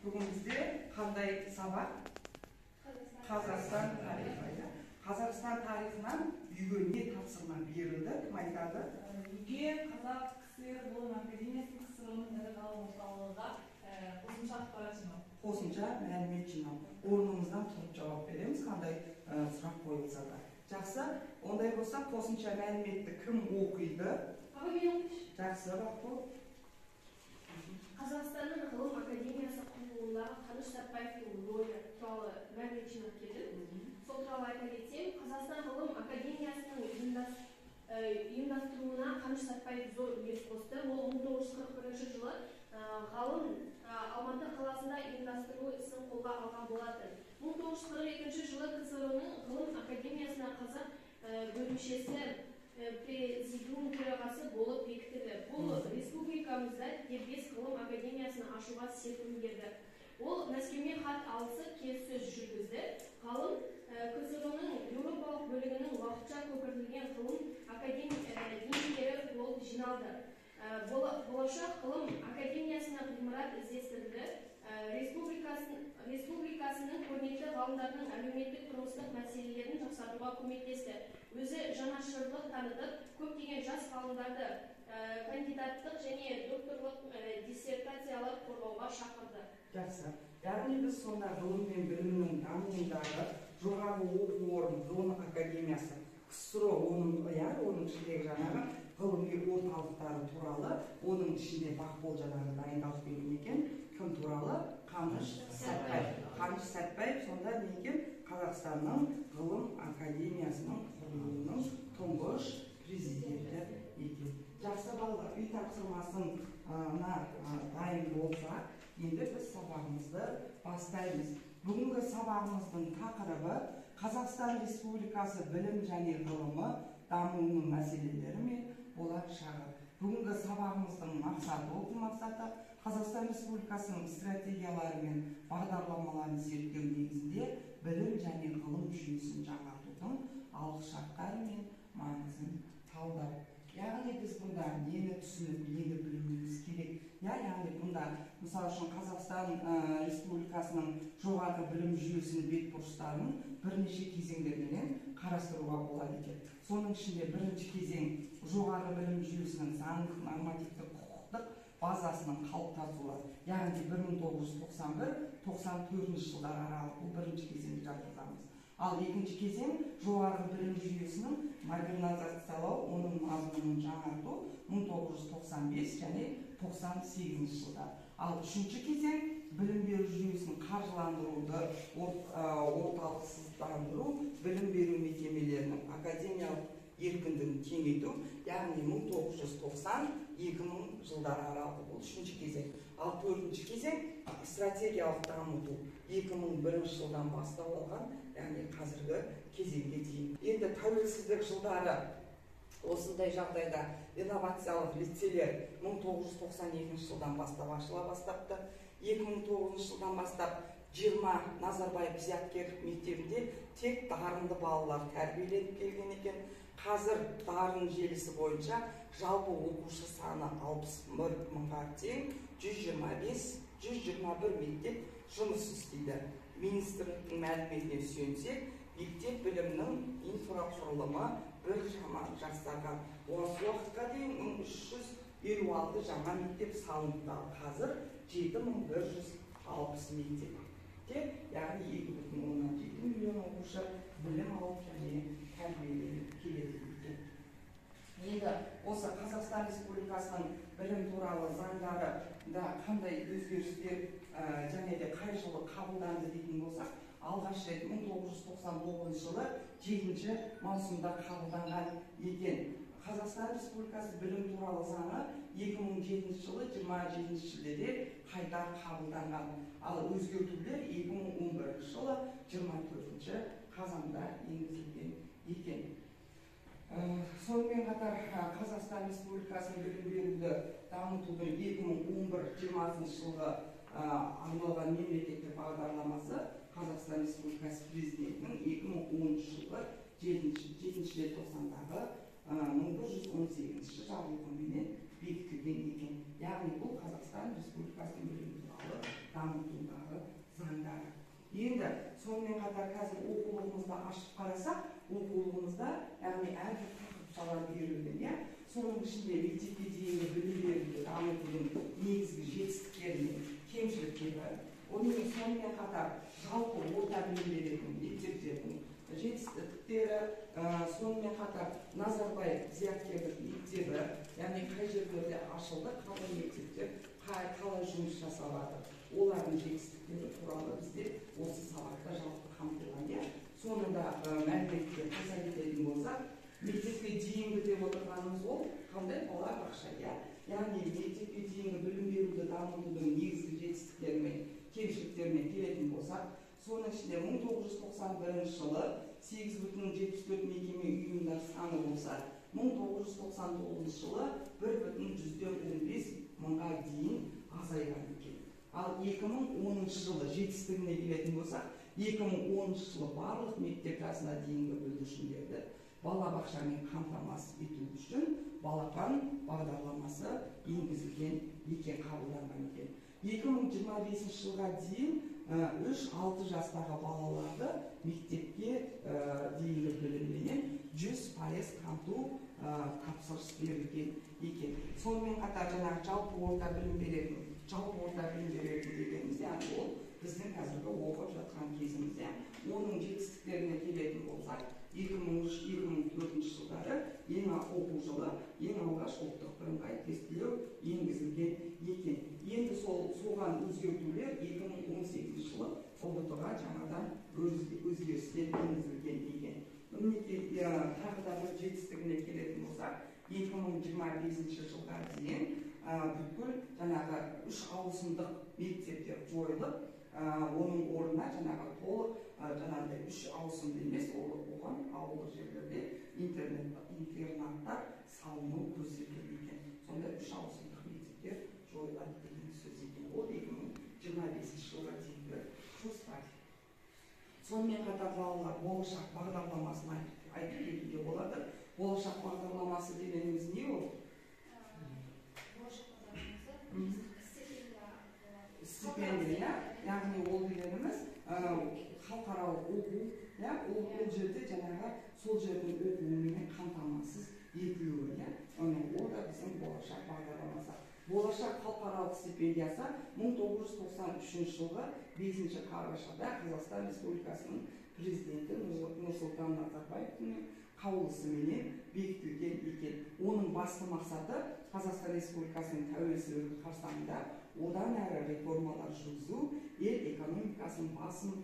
Бүгін бізде қандай сабақ? Қазақстан тарихы. Қазақстан тарихынан үйге не тапсырма берілді? Кім айтады? Үйге Қазақ КСР ғылым академиясы КСР-ның ірі ғалым орталығына қосымша ақпарат жинау. Қосымша мәлімет жинау. Орнымыздан тұрып жауап береміз, қандай сұрақ қойылса да. Жақсы, ондай болса қосымша мәліметті кім оқиды? Жақсы, бақыл. Қазақстанның ғылым академиясы құрылуындағы Қаныш Сәтпаевтың рөлі туралы мәлімет жинап келдім. Сол туралы айта кетсем, Қазақстан ғылым академиясының ұйымдастыруына Қаныш Сәтпаев зор үлес қосты. Ол 1941 жылы ғалым Алматы қаласында ұйымдастыру ісін қолға алған болатын. 1942 жылы КСР-ның ғылым академиясына қазақ бөлімшесі президиум төрағасы болып бекітілді. Бұл республикамызда дербес ғылым академиясын ашуға серпін берді. Ол Мәскеумен хат алысып келіссөз жүргізді. Ғалым КСР-ның еуропалық бөлігінің уақытша көпіртілген ғылым академиялары болып жиналды. Болашақ ғылым академиясына ғимарат іздестірілді. Республикасының көрнекті ғалымдарының әлеуметтік тұрмыстық мәселелерін жақсартуға көмектесті. Өзі жанашырлық танытып, көптеген жас ғалымдарды кандидаттық және докторлық диссертациялар қорғауға шақырды. Жақсы. Яғни біз сонда ғылым мен білімнің дамуындағы жоғары оқу орны ғылым академиясы КСР оның ішіндегі жаңағы ғылыми орталықтары туралы, оның ішінде бақболжалары дайындалып берген екен. Кім туралы? Қаныш Сәтпаев. Қаныш Сәтпаев сонда не екен? Қазақстанның ғылым академиясының құрылуының тұңғыш президенті екен. Жақсы балалар, үй тапсырмасына дайын болса, енді біз сабағымызды бастаймыз. Бүгінгі сабағымыздың тақырыбы Қазақстан Республикасы білім және ғылымы дамуының мәселелері мен болашағы. Бүгінгі сабағымыздың мақсаты Қазақстан Республикасының стратегиялары мен бағдарламаларын зерттеу негізінде білім және ғылым жүйесін жаңартудың алғышарттары мен маңызын талдау. Яғни біз бұнда нені түсініп, нені білуіміз керек. Яғни бұнда, мысалы үшін Қазақстан Республикасының жоғары білім жүйесінің бетбұрыстарын бірнеше кезеңдермен қарастыруға болады екен. Соның ішінде бірінші кезең жоғары білім жүйесінің заңдық, нормативтік, құқықтық базасының қалыптасуы. Яғни 1991-94 жылдар аралық бұл бірінші кезеңді жатқызамыз. Ал екінші кезең жоғары білім жүйесінің модернизациялау, оның мазмұнын жаңарту 1995 және 98 жылдар. Ал үшінші кезең білім беру жүйесін қаржыландыруды орталықсыздандыру, білім беру мекемелерінің академиялық еркіндігін кеңейту, яғни 1990-2000 жылдар аралығы бұл үшінші кезең. Ал төртінші кезең стратегиялық дамыту 2001 жылдан бастау алған, яғни қазіргі кезеңге дейін. Енді тәуелсіздік жылдары осындай жағдайда инновациялық лицейлер 1992 жылдан бастап ашыла бастапты. 2009 жылдан бастап 20 Назарбаев зияткер мектебінде тек дарынды балалар тәрбиеленіп келген екен. Қазір дарын желісі бойынша жалпы оқушы саны 61 мыңға тең 121 мектеп жұмыс істейді. Министрліктің мәліметіне сүйенсек, мектеп білімнің инфрақұрылымы біршама жақсарған. Осы уақытқа дейін 356 жаңа мектеп салынды. Қазір 7160 мектеп. Яғни 2,7 миллион оқушы білім алып және тәрбиеленіп келеді екен. Енді осы Қазақстан Республикасының білім туралы заңдары да қандай өзгерістер және де қай жылы қабылданды дейтін болсақ, алғаш рет 1999 жылы 7 маусымда қабылданған екен. Қазақстан Республикасы білім туралы заңы 2007 жылы 27 шілдеде қайта қабылданған. Ал өзгертулер 2011 жылы 24 қазанда енгізілген екен. Сонымен қатар Қазақстан Республикасының білім беруді дамытудың 2011-2020 жылғы арналған мемлекеттік бағдарламасы Қазақстан Республикасы президентінің 2010 жылғы 7 желтоқсандағы 1118 жарлығымен бекітілген екен. Яғни бұл Қазақстан Республикасының білім туралы дамытуудағы заңдары. Енді сонымен қатар қазір оқулығымызды ашып қарасақ, оқулығымызда яғни әрбір тақырыптарға берілген, иә, соның ішінде мектепке дейінгі білім беруді дамытудың негізгі жетістіктері мен кемшіліктері, сонымен қатар жалпы орта білім беретін мектептердің жетістіктері, сонымен қатар Назарбаев зияткерлік мектебі, яғни қай жерлерде ашылды, қалай мектептер қалай жұмыс жасалады, олардың жетістіктері туралы бізде осы сабақта жалпы қамтылған. Соны да мәліметтер қоса кететін болсақ, мектепке дейінгі деп отырғанымыз ол қандай балабақша, яғни мектепке дейінгі білім беруді дамытудың негізгі жетістіктері мен кемшіліктеріне келетін болсақ, соның ішінде 1991 жылы 8,74 мекеме ұйымдар саны болса, 1999 жылы 1,15 мыңға дейін азайған екен. Ал 2010 жылы жетістігіне келетін болсақ, 2010 жылы барлық мектеп жасына дейінгі бүлдіршіндерді балабақшамен қамтамасыз ету үшін балапан бағдарламасы енгізілген екен, қабылданған екен. 2025 жылға дейін 3-6 жастағы балаларды мектепке дейінгі білімменен 100% қамту тапсырыс берілген екен. Сонымен қатар жаңағы жалпы орта білім беретін дегеніміз, ол біздің қазіргі оқып жатқан кезімізде, оның жетістіктеріне келетін болсақ, 2003-2004 жылдары ең оқу жылы ең алғаш ұлттық бірыңғай тестілеу енгізілген екен. Енді соған өзгертулер 2018 жылы ұбт-ға жаңадан өзгерістер енгізілген екен. Тағы да бір жетістігіне келетін болсақ, 2025 жылға дейін бүткіл жаңағы 3 ауысымдық мектептер жойылып, оның орнына жаңағы толық жаңағыдай 3 ауысымды емес, оған ауылдық жерлерде интернаттар салыну көзделген екен. Сонда 3 ауысымдық мектептер жойылады деген сөз екен. Ол 2025 жылға дейінгі жоспар. Сонымен қатар балалар болашақ бағдарламасын айтып кетуге болады. Болашақ бағдарламасы дегеніміз не ол? Стипендия, яғни ол дегеніміз халықаралық оқу, ол жерде жаңағы сол жердің оқуымен қамтамасыз етілуі, ол да біздің болашақ бағдарламасы. Болашақ халықаралық стипендиясы 1993 жылғы 5 қарашада Қазақстан Республикасының президенті Нұрсұлтан Назарбаевтың қаулысыменен бекітілген екен. Оның басты мақсаты Қазақстан Республикасының тәуелсіздігі қарсаңында одан әрі реформалар жүргізу, ел экономикасының басым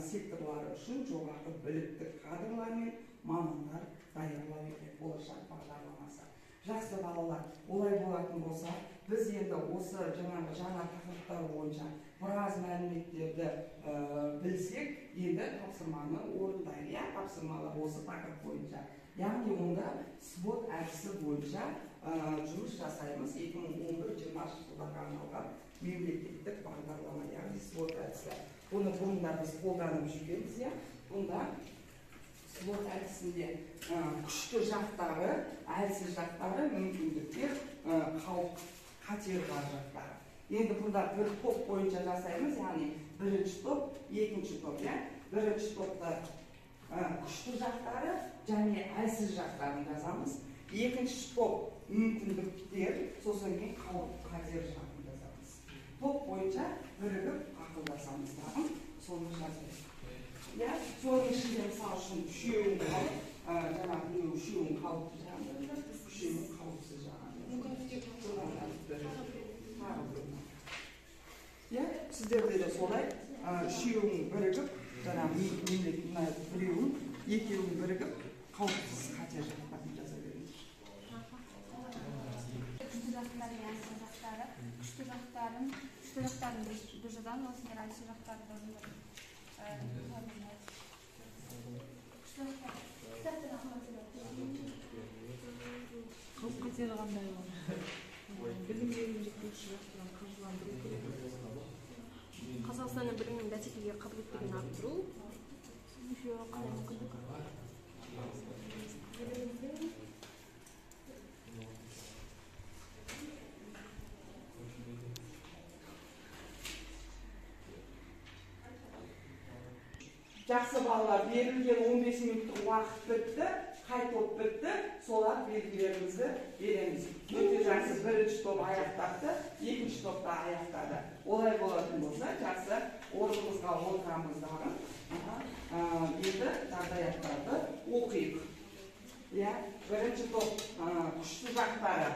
секторлары үшін жоғары білікті кадрлар мен мамандар даярлау екен болашақ бағдарламасы. Жақсы балалар, олай болатын болса, біз енді осы жаңа тақырыптар бойынша біраз мәліметтерді білсек, енді тапсырманы орындайық, тапсырмалар осы тақырып бойынша. Яғни онда свод әдісі бойынша жұмыс жасаймыз. 2011-2020 жылдарға арналған мемлекеттік бағдарлама, яғни свод әдісі. Бұны бұрында біз қолданып жүргенбіз. Бұнда свод әдісінде күшті жақтары, әлсіз жақтары, мүмкіндіктер, қауіп, қатер бар жақтары. Енді бұнда бір топ бойынша жасаймыз, яғни бірінші топ, екінші топ. Бірінші топта күшті жақтары және әлсіз жақтарын жазамыз. Екінші топ мүмкіндіктер, сосын кейін қауіп, қатер жағын жазамыз. Топ бойынша бірігіп ақылдасамыз, соны жазамыз. Соның ішінде мысалы үшін үшеуін қауіп, жаңағы үшеуін қауіпті жағын жазамыз, үшеуін қауіпсіз жағын жазамыз. Сіздерде де солай үшеуін бірігіп, жаңағы біреуін, екеуін бірігіп қауіпсіз қатер жағын жаза беріңіз. Күшті жақтары, әлсіз жақтары, күшті жақтарын бір жазамын, осындай әлсіз жақтары да қауіп қатері қандай ол? Білім беруін жеткілікті жақтарын қаржыландыру керек. Қазақстанның білімнің бәсекеге қабілеттілігін арттыру. Қандай мүмкіндік? Жақсы балалар, берілген 15 минуттық уақыт бітті, қайтып бітті, солар белгілерімізді береміз. Өте жақсы, бірінші топ аяқтады, екінші топта аяқтады. Олай болатын болса, жақсы орнымызға отырамыздағы енді жағдаяттарды оқиық. Бірінші топ күшті жақтары.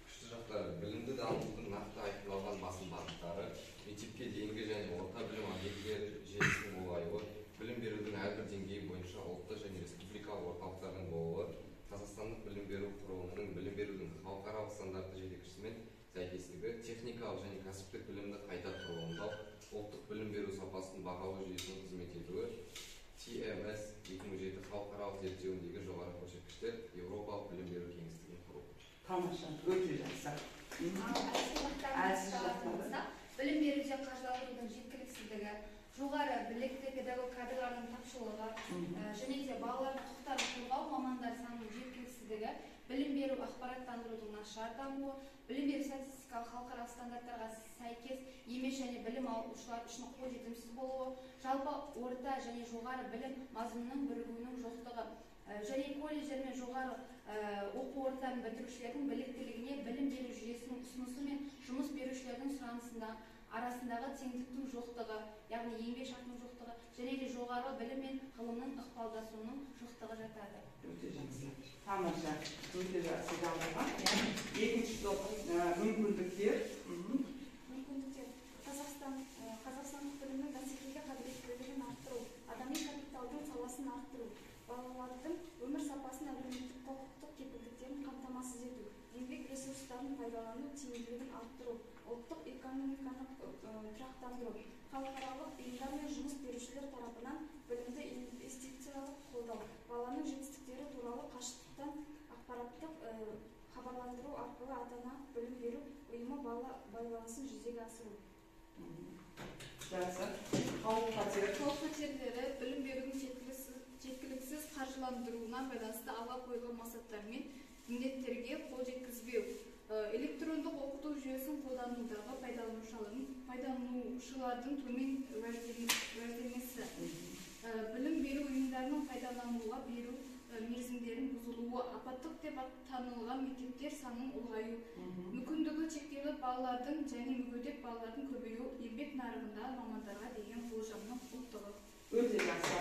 Күшті жақтары білімді дамытудың нақты айқындалған басым бағыттары, мектепке дейінгі және орта білім объектілері желісінің молаюы, білім берудің әрбір деңгейі бойынша ұлттық және республикалық орталықтардың болуы, қазақстандық білім беру құрылымының білім берудің халықаралық стандарты жетекшісімен сәйкестігі, техникалық және кәсіптік білімді қайта құрылымдау, ұлттық білім беру сапасын бағалау жүйесінің қызмет етуі, TMS 2007 халықаралық зерттеуіндегі жоғары көрсеткіштер, Еуропалық білім беру кеңістігін құру. Тамаша, өте жақсы. Әлсіз жақтарымызда білім беруде қаржыландырудың жеткіліксіздігі, жоғары білікті педагог кадрлардың тапшылығы, және де балалардың құқықтарын қорғау мамандар санының жеткіліксіздігі, білім беру ақпараттандырудың нашар дамуы, білім беру статистикалық халықаралық стандарттарға сәйкес емес және білім алушылар үшін қолжетімсіз болуы, жалпы орта және жоғары білім мазмұнының бірігуінің жоқтығы, және колледждер мен жоғары оқу орындарын бітірушілердің біліктілігіне білім беру жүйесінің ұсынысы мен жұмыс берушілердің сұранысында арасындағы теңдіктің жоқтығы, яғни еңбек шартының жоқтығы, және де жоғары білім мен ғылымның ықпалдасуының жоқтығы жатады. Өте жақсы. Тамаша, өте жақсы жалғаған. Екінші топ мүмкіндіктер. Қазақстандық білімнің бәсекеге қабілеттілігін арттыру, адами капиталдың саласын арттыру, балалардың өмір сапасын әлеуметтік құқықтық кепілдіктерін қамтамасыз ету, еңбек ресурстарын пайдалану тиімділігін арттыру, ұлттық экономиканы тұрақтандыру, халықаралық ұйымдар мен жұмыс берушілер тарапынан білімді инвестициялық қолдау, баланың жетістіктері туралы қашықтықтан ақпараттық хабарландыру арқылы ата-ана білім беру ұйымы бала байланысын жүзеге асыру. Жақсы. Қауіп-қатерлері білім берудің жеткіліксіз қаржыландыруына байланысты алға қойылған мақсаттар мен міндеттерге қол жеткізбеу, электрондық оқыту жүйесін қолданудағы пайдаланушылардың төмен уәждемесі, білім беру ұйымдарының пайдалануға беру мерзімдерін бұзылуы, апаттық деп танылған мектептер санының ұлғаю, мүмкіндігі шектеулі балалардың және мүгедек балалардың көбеюі, еңбек нарығында мамандарға деген болжамның ұлттығы. Өте жақсы.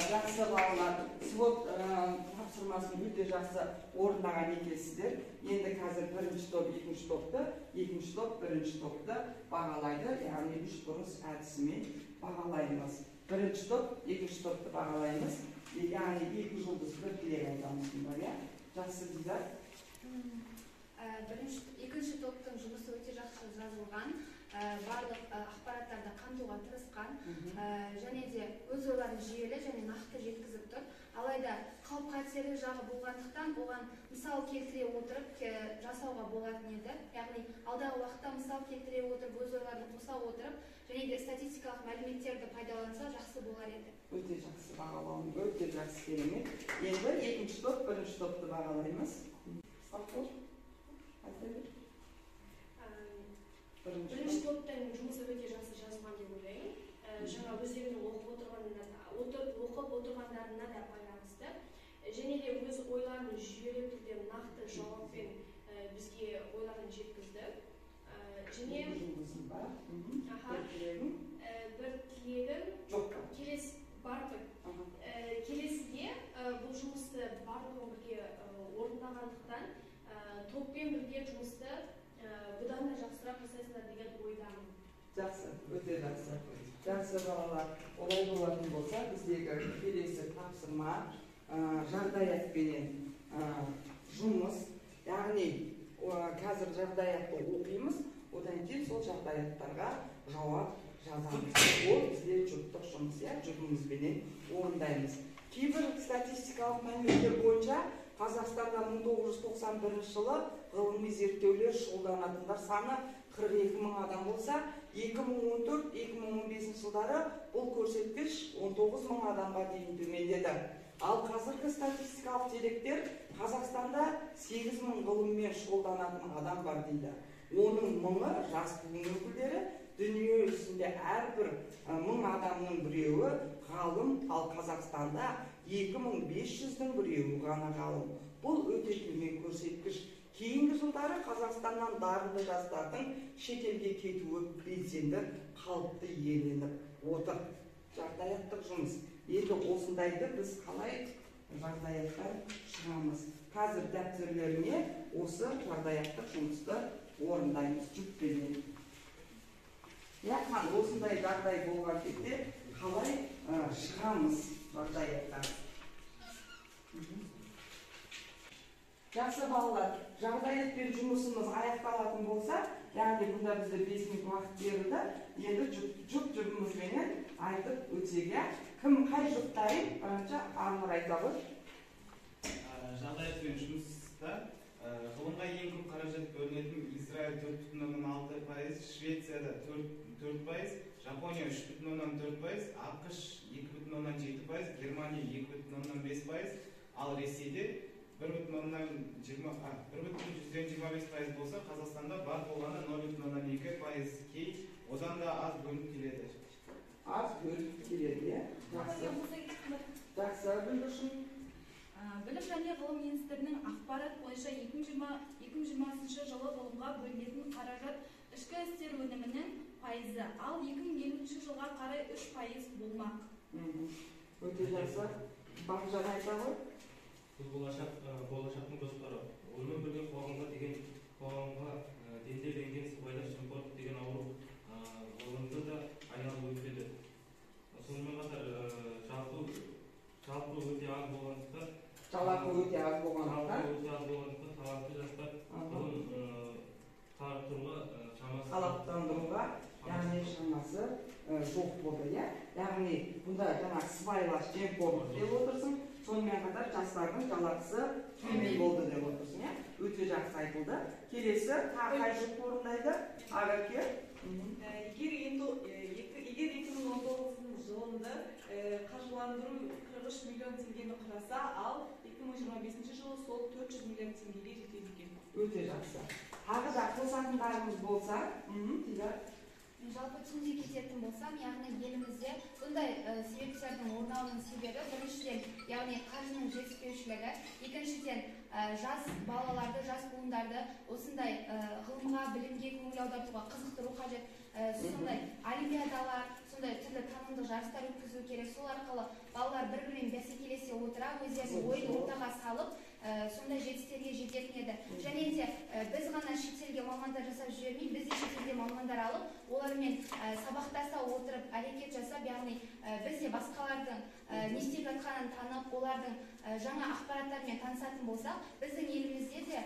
Жақсы балалар, свод тапсырмасын өте жақсы орындаған екенсіздер. Енді қазір бірінші топ, екінші топты, екінші топ, бірінші топты бағалайды, яғни 3 бұрыс әдісімен бағалаймыз. Бірінші топ, екінші топты бағалаймыз, яғни 2 жұлдыз бір тілек айтамыз. Жақсы дейді. Екінші топтың жұмысы өте жақсы жазылған, барлық ақпараттарды қамтуға тырысқан, және де өз ойларын жүйелі және нақты жеткізіп тұр. Алайда қауіп-қатерлі жағы болғандықтан оған мысал келтіре отырып жасауға болатын еді. Яғни алдағы уақытта мысал келтіре отырып, өз ойларын қоса отырып, және де статистикалық мәліметтерді пайдаланса жақсы болар еді. Өте жақсы бағалауым, өте жақсы керемет. Енді екінші топ, бірінші топты бағалаймыз. Бірінші топтың жұмысы өте жақсы жазылған деп ойлаймын. Жаңа өздерінің оқып отырғандарына да байланысты. Және де өз ойларын жүйелі түрде нақты жауаппен бізге ойларын жеткізді. Және бір тілегім келесіге бұл жұмысты барлығын бірге орындағандықтан топпен бірге жұмысты бұдан да жақсырақ жасайсыңдар деген ойдамын. Жақсы, өте жақсы. Жақсы балалар, олай болатын болса, біздегі келесі тапсырма жағдаятпенен жұмыс, яғни қазір жағдаятты оқимыз, одан кейін сол жағдаяттарға жауап жазамыз. Ол бізде жұптық жұмыс, жұбымызбенен орындаймыз. Кейбір статистикалық мәліметтер бойынша Қазақстанда 1991 жылы ғылыми зерттеулер шұғылданатындар саны 42 мың адам болса, 2014-2015 жылдары бұл көрсеткіш 19 мың адамға дейін төмендеді. Ал қазіргі статистикалық деректер Қазақстанда 8 мың ғылыммен шұғылданатын адам бар дейді. Оның мыңы жас буын өкілдері, дүние жүзінде әрбір 1000 адамның біреуі ғалым, ал Қазақстанда 2500-дің біреуі ғана ғалым. Бұл өте төмен көрсеткіш. Кейінгі жылдары Қазақстаннан дарынды жастардың шетелге кетуі белсенді қалыпты иеленіп отыр. Жағдаяттық жұмыс. Енді осындайды біз қалай жағдаяттан шығамыз? Қазір дәптерлеріне осы жағдаяттық жұмысты орындаймыз жүктелген. Яққан осындай жағдай болған кезде қалай шығамыз жағдаяттан? Жақсы балалар, жағдаятпен жұмысымыз аяқталатын болса, яғни бұнда бізде 5 минут уақыт берілді. Енді жұп-жұбымызбенен айтып өтеге. Кім қай жұптайын? Бірінші Анур айтабыз. Жағдаятпен жұмыста ғылымға ең көп қаражат бөлінетін Израиль 4,6%, Швецияда 4%, Жапония 3,4%, ақш 2,7%, Германия 2,5%, ал Ресейде 1,25% болса, Қазақстанда бар болғаны 0,2%, кей одан да аз бөлініп келеді. Аз бөлініп келеді, жақсы бүлдіршін. Білім және ғылым министрінің ақпарат бойынша 2020 жылы ғылымға бөлінетін қаражат ішкі істер өнімінің пайызы, ал 2050 жылға қарай 3% болмақ. Өте жақсы. Бақытжан айтады. Бұл болашақтың жоспары. Онымен бірге қоғамға дендерленген сыбайлас жемқорлық деген ауру ғылымды да айналып өтеді. Сонымен қатар жалпы өте аз болғандықтан талантты жастар ғылым тартуға талаптандыруға яғни шамасы жоқ болды. Яғни бұнда жаңа сыбайлас жемқорлық деп отырсың, сонымен қатар жастардың жалақысы төмен болды деп отырсың. Өте жақсы айтылды. Келесі қай жұп орындайды? Агаке. Егер 2019 жылында қаржыландыру 43 миллион теңгені құраса, ал 2025 жылы сол 400 миллион теңгеге жетеді екен. Өте жақсы. Тағы да қосатындарымыз болса, жалпы түсіндіре кететін болсам, яғни елімізде бұндай себептердің орын алуының себебі біріншіден, яғни қаржының жетіспеушілігі, екіншіден жас балаларды, жас буындарды осындай ғылымға, білімге көңіл аудартуға қызықтыру қажет. Сондай олимпиадалар, сондай түрлі танымдық жарыстар өткізу керек. Сол арқылы балалар бір-бірімен бәсекелесе отыра, өздерінің ойын ортаға салып, сондай жетістіктерге жететін еді. Және де біз ғана шетелге мамандар жасап жібермей, біз де шетелде мамандар алып, олармен сабақтаса отырып, әрекет жасап, яғни біз де басқалардың не істеп жатқанын танып, олардың жаңа ақпараттармен танысатын болсақ, біздің елімізде де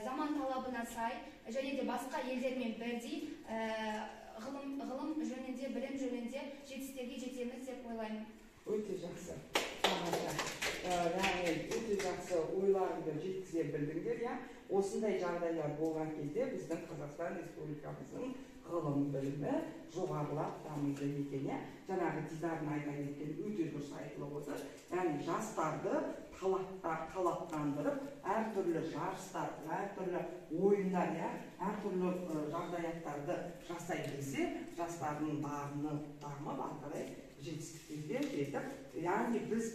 заман талабына сай, және де басқа елдермен бірдей ғылым жөнінде, білім жөнінде жетістіктерге жетеміз деп ойлаймын. Өте жақсы. Яғни өте жақсы ойларыңды жеткізе білдіңдер. Осындай жағдайлар болған кезде біздің Қазақстан Республикамыздың ғылым білімі жоғарылап дамиды екен. Жаңағы Дидардың айта кеткен өте дұрыс айтылып отыр. Яғни жастарды талаптандырып, әртүрлі жарыстар, әртүрлі ойындар, әртүрлі жағдаяттарды жасай білсе, жастардың дарыны дамып, ары жетістіктерге жетіп, яғни біз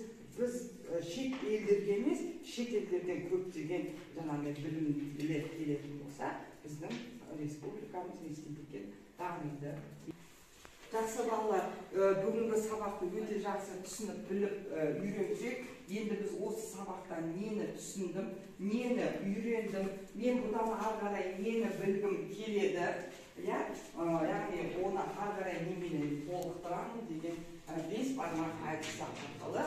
шет елдерге емес, шет елдерден көптеген жаңағы білім келетін болса, біздің республикамыз институттен дамиды. Жақсы балалар, бүгінгі сабақты өте жақсы түсініп, біліп үйренсек, енді біз осы сабақтан нені түсіндім, нені үйрендім, мен бұдан ары қарай нені білгім келеді, яғни оны ары қарай неменен толықтырамын деген 5 бармақ әдіс арқылы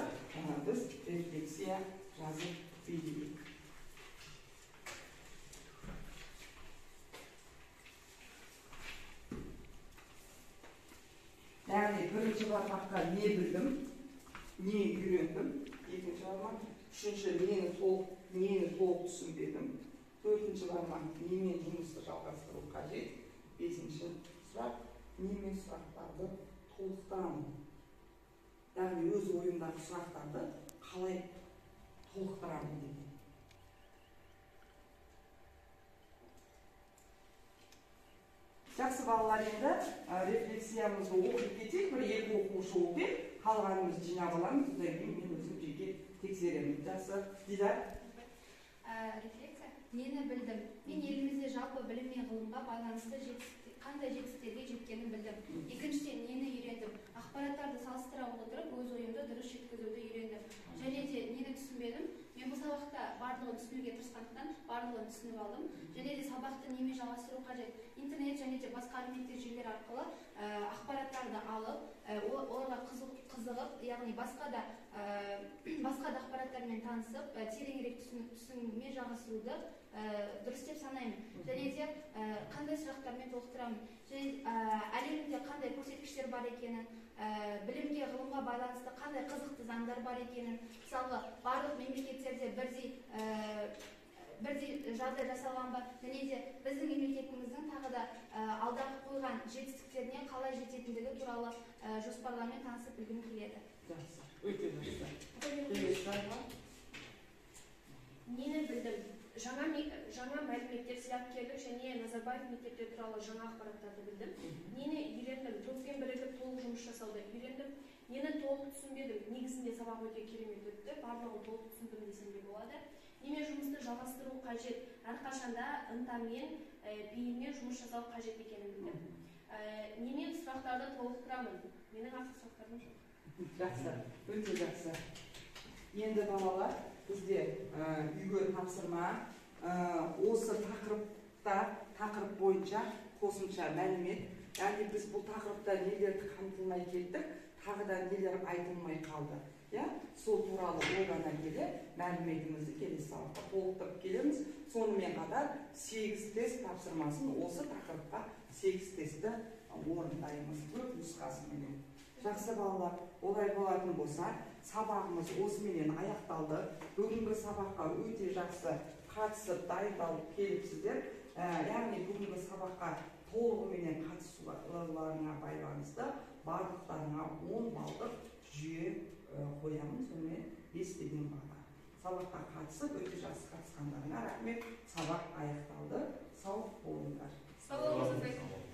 біз рефлексия жазып берейік. Яғни бірінші бармаққа не білдім, не үйрендім, екінші бармақ, үшінші нені толық түсінбедім, төртінші бармақ немен жұмысты жалғастыру қажет, бесінші сұрақ немен сұрақтарды толықтырамын. Яғни өз ойымдағы сұрақтарды қалай толықтырамын деген. Жақсы балалар, енді рефлексиямызды оқып кетейік. Бір екі оқушы оқып, қалғанымызды жинап аламыз. Одан кейін мен өзім жеке тексеремін. Жақсы, Дидар. Рефлексия. Нені білдім? Мен елімізде жалпы білім мен ғылымға байланысты қандай жетістіктерге жеткенін білдім. Екіншіден, нені үйрендім? Ақпараттарды салыстыра отырып, өз ойымды дұрыс жеткізуді үйрендім. Және де нені түсінбедім? Мен бұл сабақта барлығын түсінуге тырысқандықтан барлығын түсініп алдым. Және де сабақты немен жалғастыру қажет? Интернет және де басқа әлеуметтік желілер арқылы ақпараттарды алып, оларға қызығып, яғни басқа да ақпараттармен танысып, тереңірек түсінумен жалғастыруды дұрыс деп санаймын. Және де қандай сұрақтармен толықтырамын. Және әлемде қандай көрсеткіштер бар екенін, білімге, ғылымға байланысты қандай қызықты заңдар бар екенін, мысалы барлық мемлекеттерде бірдей жағдай жасалған ба, және де біздің мемлекетіміздің тағы да алдағы қойған жетістіктеріне қалай жететіндігі туралы жоспарлармен танысып білгім келеді. Жақсы, өте жақсы. Нені білдім? Жаңа мәліметтер, зияткерлік және Назарбаев мектептері туралы жаңа ақпараттарды білдім. Нені үйрендім? Топпен бірігіп толық жұмыс жасауды үйрендім. Нені толық түсінбедім? Негізінде сабақ өте керемет өтті. Барлығын толық түсіндім десем де болады. Немен жұмысты жалғастыру қажет? Әрқашанда ынтамен, бейіммен жұмыс жасау қажет екенін білдім. Немен сұрақтарды толықтырамын? Менің артық сұрақтарым жоқ. Жақсы, өте жақсы. Енді балалар, бізде үйге тапсырма, осы тақырып бойынша қосымша мәлімет. Яғни біз бұл тақырыпта нелерді қамтылмай кеттік, тағы да нелер айтылмай қалды. Сол туралы ойлана келе мәліметімізді келесі сабақта толықтырып келеміз. Сонымен қатар 8 тест тапсырмасын осы тақырыпқа 8 тестті орындаймыз. Көп нұсқасымен. Жақсы балалар, олай болатын болса, сабағымыз осымен аяқталды. Бүгінгі сабаққа өте жақсы қатысып, дайындалып келіпсіздер. Яғни бүгінгі сабаққа толығымен қатысуларына байланысты барлықтарына 10 балдық жүйе қоямын, сонымен 5-ден баға. Сабаққа қатысып, өте жақсы қатысқандарына рахмет. Сабақ аяқталды. Сау болыңдар. Сау болыңыздар.